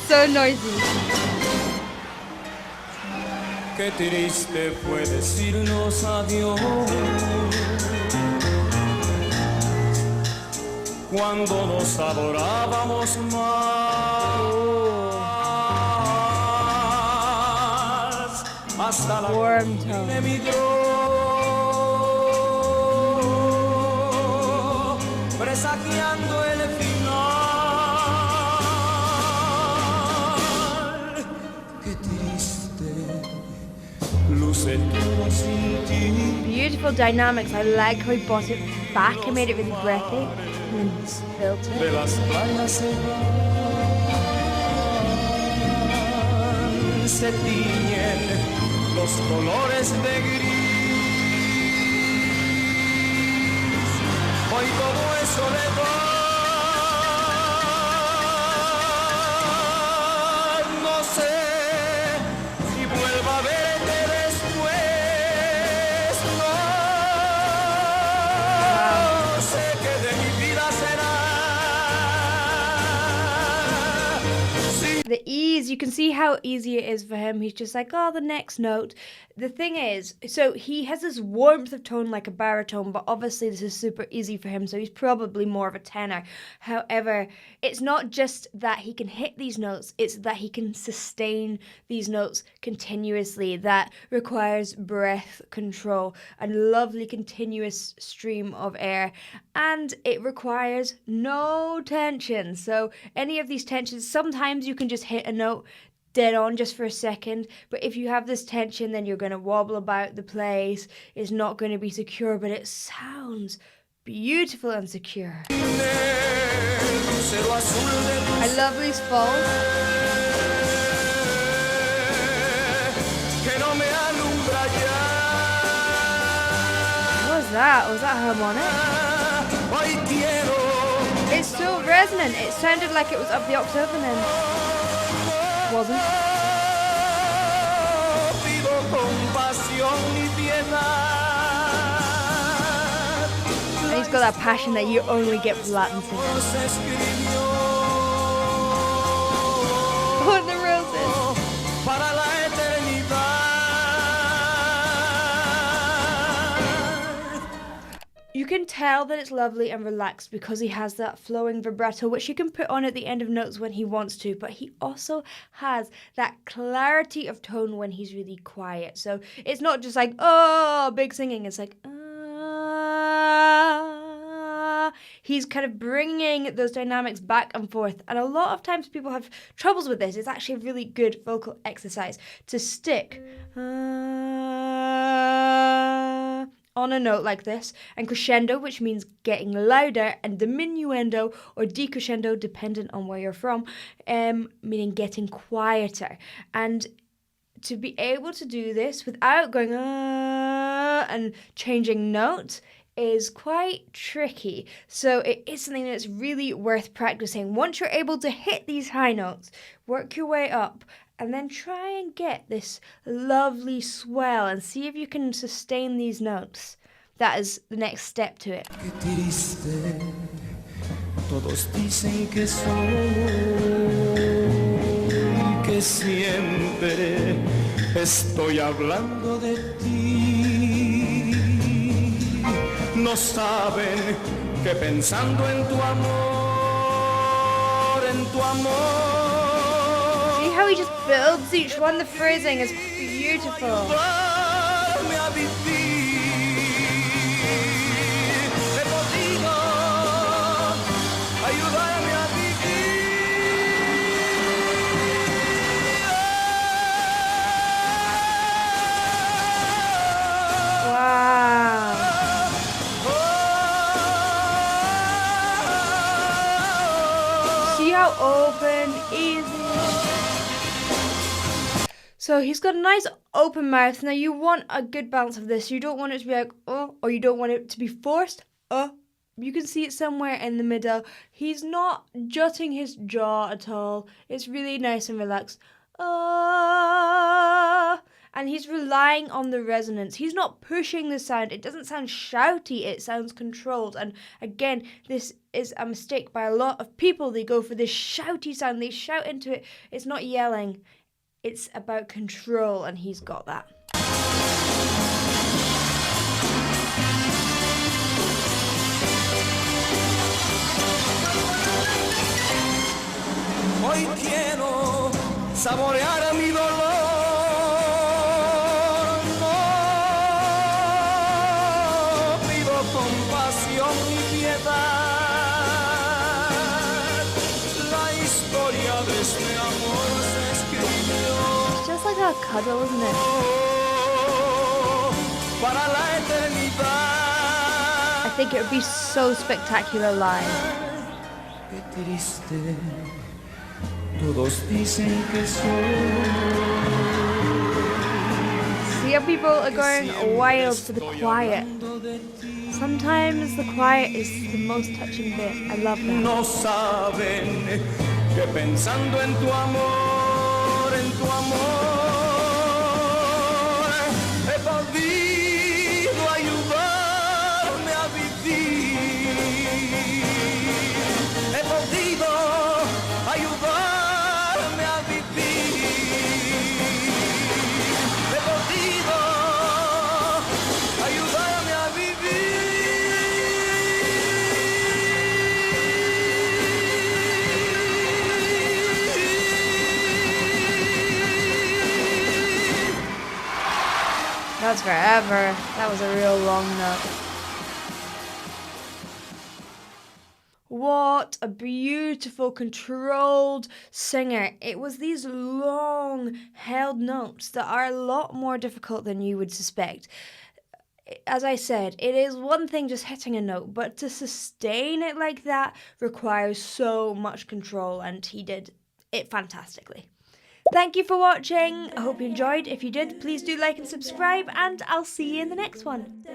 so noisy. Qué triste fue decirnos adiós cuando nos adorábamos más hasta la Warm tone. emigró presagiando el final. Qué triste luce todo sin ti. Beautiful dynamics. I like how he brought it back and made it really breathy and then built De it. las playas se tiñen los colores de gris. Hoy todo es soledad. No sé si vuelva a verte después. No sé qué de mi vida será. The ease, you can see how easy it is for him. He's just like, oh, the next note. The thing is, so he has this warmth of tone like a baritone, but obviously this is super easy for him, so he's probably more of a tenor. However, it's not just that he can hit these notes, it's that he can sustain these notes continuously. That requires breath control, a lovely continuous stream of air, and it requires no tension. So any of these tensions, sometimes you can just hit a note dead on just for a second, but if you have this tension, then you're going to wobble about the place. It's not going to be secure, but it sounds beautiful and secure. I love these falls. What was that? Was that harmonic? It's so resonant. It sounded like it was up the octave and then wasn't. And he's got that passion that you only get with Latin singing. Oh, and the roses. You can tell that it's lovely and relaxed because he has that flowing vibrato, which he can put on at the end of notes when he wants to, but he also has that clarity of tone when he's really quiet. So it's not just like, oh, big singing. It's like, he's kind of bringing those dynamics back and forth. And a lot of times people have troubles with this. It's actually a really good vocal exercise to stick on a note like this, and crescendo, which means getting louder, and diminuendo or decrescendo, dependent on where you're from, meaning getting quieter. And to be able to do this without going and changing note is quite tricky. So it is something that's really worth practicing. Once you're able to hit these high notes, work your way up, and then try and get this lovely swell and see if you can sustain these notes. That is the next step to it. Qué triste, todos dicen que soy, que siempre estoy hablando de ti. No saben que pensando en tu amor, See how he just builds each one? The phrasing is beautiful. Wow. See how open, easy. So he's got a nice open mouth. Now you want a good balance of this. You don't want it to be like, oh, or you don't want it to be forced. You can see it somewhere in the middle. He's not jutting his jaw at all. It's really nice and relaxed. And he's relying on the resonance. He's not pushing the sound. It doesn't sound shouty. It sounds controlled. And again, this is a mistake by a lot of people. They go for this shouty sound. They shout into it. It's not yelling. It's about control, and he's got that. Hoy quiero saborear mi dolor, no pido compasión ni piedad, la historia de este amor se escribió. It's just like a cuddle, isn't it? Para la eternidad. I think it would be so spectacular live. Qué triste. Todos dicen que soy. See how people are going wild for the quiet. Sometimes the quiet is the most touching bit. I love that. No saben que pensando en tu amor, he podido ayudarme a vivir. He podido ayudarme. That's forever. That was a real long note. What a beautiful, controlled singer. It was these long, held notes that are a lot more difficult than you would suspect. As I said, it is one thing just hitting a note, but to sustain it like that requires so much control, and he did it fantastically. Thank you for watching. I hope you enjoyed. If you did, please do like and subscribe, and I'll see you in the next one.